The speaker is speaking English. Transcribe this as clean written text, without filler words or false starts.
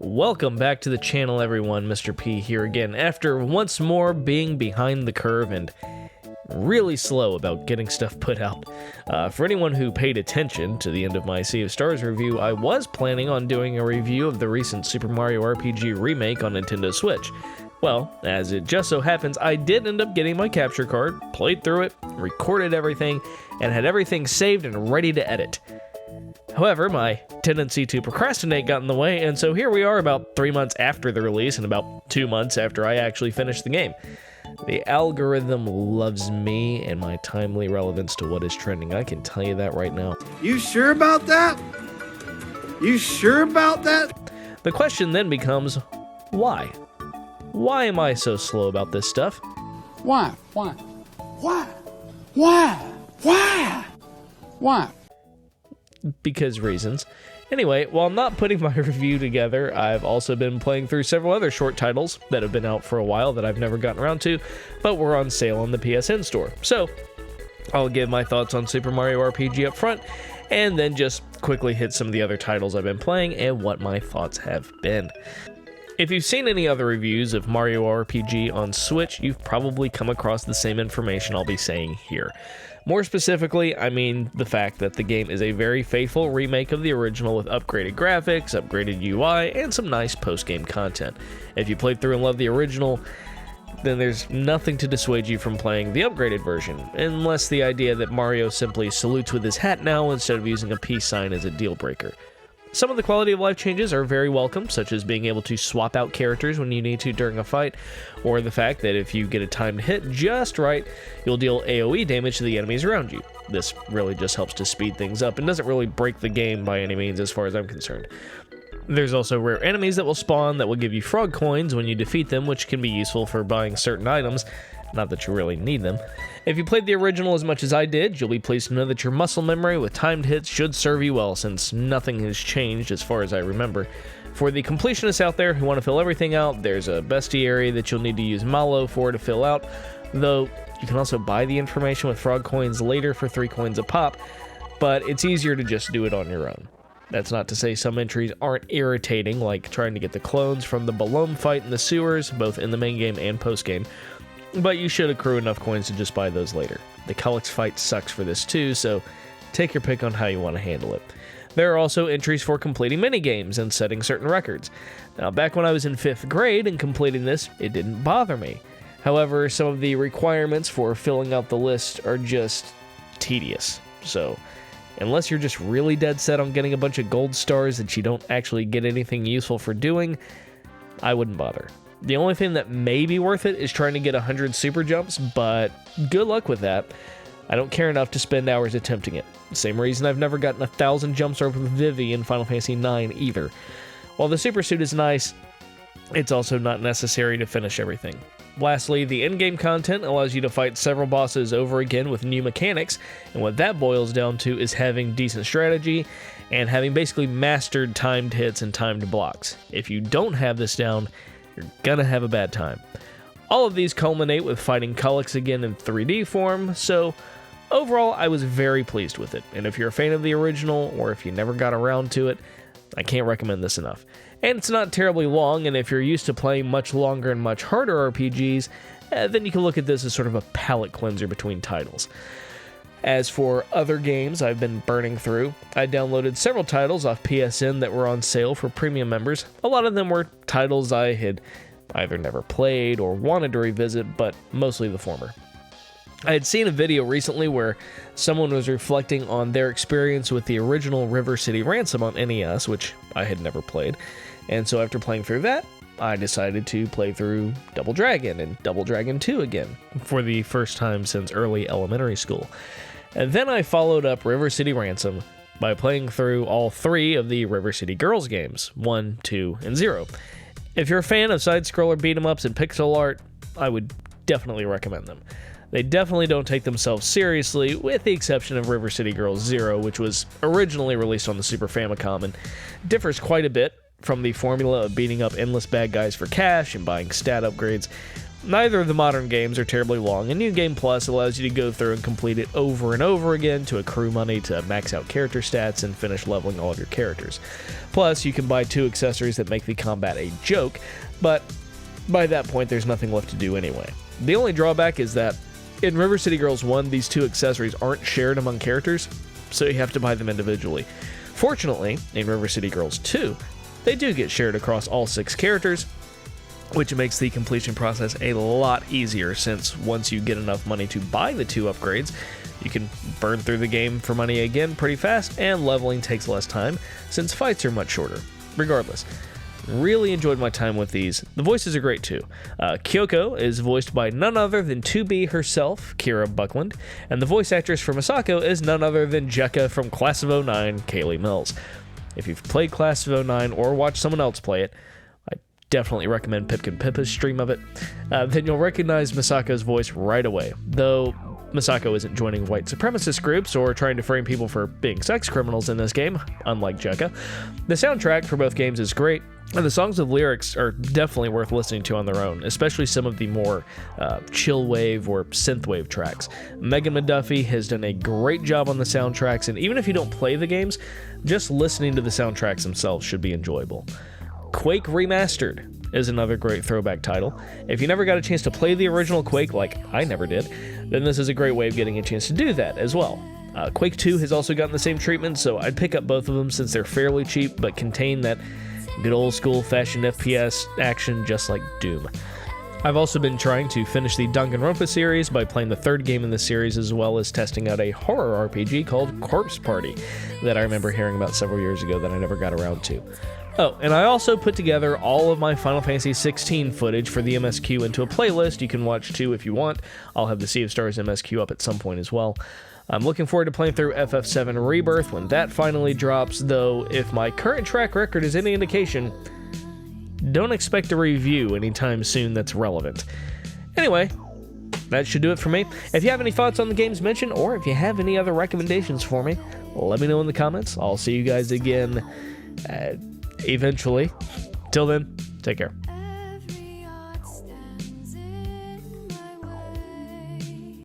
Welcome back to the channel, everyone. Mr. P here again, after once more being behind the curve and really slow about getting stuff put out. For anyone who paid attention to the end of my Sea of Stars review, I was planning on doing a review of the recent Super Mario RPG remake on Nintendo Switch. Well, as it just so happens, I did end up getting my capture card, played through it, recorded everything, and had everything saved and ready to edit. However, my tendency to procrastinate got in the way, and so here we are about 3 months after the release and about 2 months after I actually finished the game. The algorithm loves me and my timely relevance to what is trending. I can tell you that right now. You sure about that? You sure about that? The question then becomes, why? Why am I so slow about this stuff? Why? Because reasons. Anyway, while not putting my review together, I've also been playing through several other short titles that have been out for a while that I've never gotten around to, but were on sale on the PSN store. So, I'll give my thoughts on Super Mario RPG up front, and then just quickly hit some of the other titles I've been playing and what my thoughts have been. If you've seen any other reviews of Mario RPG on Switch, you've probably come across the same information I'll be saying here. More specifically, I mean the fact that the game is a very faithful remake of the original with upgraded graphics, upgraded UI, and some nice post-game content. If you played through and loved the original, then there's nothing to dissuade you from playing the upgraded version, unless the idea that Mario simply salutes with his hat now instead of using a peace sign is a deal breaker. Some of the quality of life changes are very welcome, such as being able to swap out characters when you need to during a fight, or the fact that if you get a timed hit just right, you'll deal AoE damage to the enemies around you. This really just helps to speed things up and doesn't really break the game by any means as far as I'm concerned. There's also rare enemies that will spawn that will give you frog coins when you defeat them, which can be useful for buying certain items. Not that you really need them. If you played the original as much as I did, you'll be pleased to know that your muscle memory with timed hits should serve you well, since nothing has changed as far as I remember. For the completionists out there who want to fill everything out, there's a bestiary that you'll need to use Malo for to fill out, though you can also buy the information with frog coins later for 3 coins a pop, but it's easier to just do it on your own. That's not to say some entries aren't irritating, like trying to get the clones from the Balloon fight in the sewers, both in the main game and post-game, but you should accrue enough coins to just buy those later. The Cullix fight sucks for this too, so take your pick on how you want to handle it. There are also entries for completing minigames and setting certain records. Now, back when I was in 5th grade and completing this, it didn't bother me. However, some of the requirements for filling out the list are just tedious. So, unless you're just really dead set on getting a bunch of gold stars that you don't actually get anything useful for doing, I wouldn't bother. The only thing that may be worth it is trying to get 100 super jumps, but good luck with that. I don't care enough to spend hours attempting it. Same reason I've never gotten 1,000 jumps over with Vivi in Final Fantasy IX either. While the super suit is nice, it's also not necessary to finish everything. Lastly, the in-game content allows you to fight several bosses over again with new mechanics, and what that boils down to is having decent strategy and having basically mastered timed hits and timed blocks. If you don't have this down, you're gonna have a bad time. All of these culminate with fighting Cullix again in 3D form, so overall I was very pleased with it, and if you're a fan of the original, or if you never got around to it, I can't recommend this enough. And it's not terribly long, and if you're used to playing much longer and much harder RPGs, then you can look at this as sort of a palate cleanser between titles. As for other games I've been burning through, I downloaded several titles off PSN that were on sale for premium members. A lot of them were titles I had either never played or wanted to revisit, but mostly the former. I had seen a video recently where someone was reflecting on their experience with the original River City Ransom on NES, which I had never played, and so after playing through that, I decided to play through Double Dragon and Double Dragon 2 again, for the first time since early elementary school. And then I followed up River City Ransom by playing through all 3 of the River City Girls games, 1, 2, and 0. If you're a fan of side-scroller beat-em-ups and pixel art, I would definitely recommend them. They definitely don't take themselves seriously, with the exception of River City Girls 0, which was originally released on the Super Famicom and differs quite a bit from the formula of beating up endless bad guys for cash and buying stat upgrades. Neither of the modern games are terribly long, and New Game Plus allows you to go through and complete it over and over again to accrue money to max out character stats and finish leveling all of your characters. Plus, you can buy 2 accessories that make the combat a joke, but by that point there's nothing left to do anyway. The only drawback is that in River City Girls 1, these 2 accessories aren't shared among characters, so you have to buy them individually. Fortunately, in River City Girls 2, they do get shared across all 6 characters, which makes the completion process a lot easier, since once you get enough money to buy the 2 upgrades, you can burn through the game for money again pretty fast, and leveling takes less time, since fights are much shorter. Regardless, really enjoyed my time with these. The voices are great too. Kyoko is voiced by none other than 2B herself, Kira Buckland, and the voice actress for Masako is none other than Jekka from Class of 09, Kaylee Mills. If you've played Class of 09 or watched someone else play it, I definitely recommend Pipkin Pippa's stream of it, then you'll recognize Masako's voice right away, though Masako isn't joining white supremacist groups or trying to frame people for being sex criminals in this game, unlike Jekka. The soundtrack for both games is great, and the songs with lyrics are definitely worth listening to on their own, especially some of the more chill wave or synthwave tracks. Megan McDuffie has done a great job on the soundtracks, and even if you don't play the games, just listening to the soundtracks themselves should be enjoyable. Quake Remastered is another great throwback title. If you never got a chance to play the original Quake, like I never did, then this is a great way of getting a chance to do that as well. Quake 2 has also gotten the same treatment, so I'd pick up both of them since they're fairly cheap but contain that good old school fashioned FPS action just like Doom. I've also been trying to finish the Danganronpa series by playing the 3rd game in the series, as well as testing out a horror RPG called Corpse Party that I remember hearing about several years ago that I never got around to. Oh, and I also put together all of my Final Fantasy XVI footage for the MSQ into a playlist you can watch too if you want. I'll have the Sea of Stars MSQ up at some point as well. I'm looking forward to playing through FF7 Rebirth when that finally drops, though if my current track record is any indication, don't expect a review anytime soon that's relevant. Anyway, that should do it for me. If you have any thoughts on the games mentioned, or if you have any other recommendations for me, let me know in the comments. I'll see you guys again eventually. Till then, take care.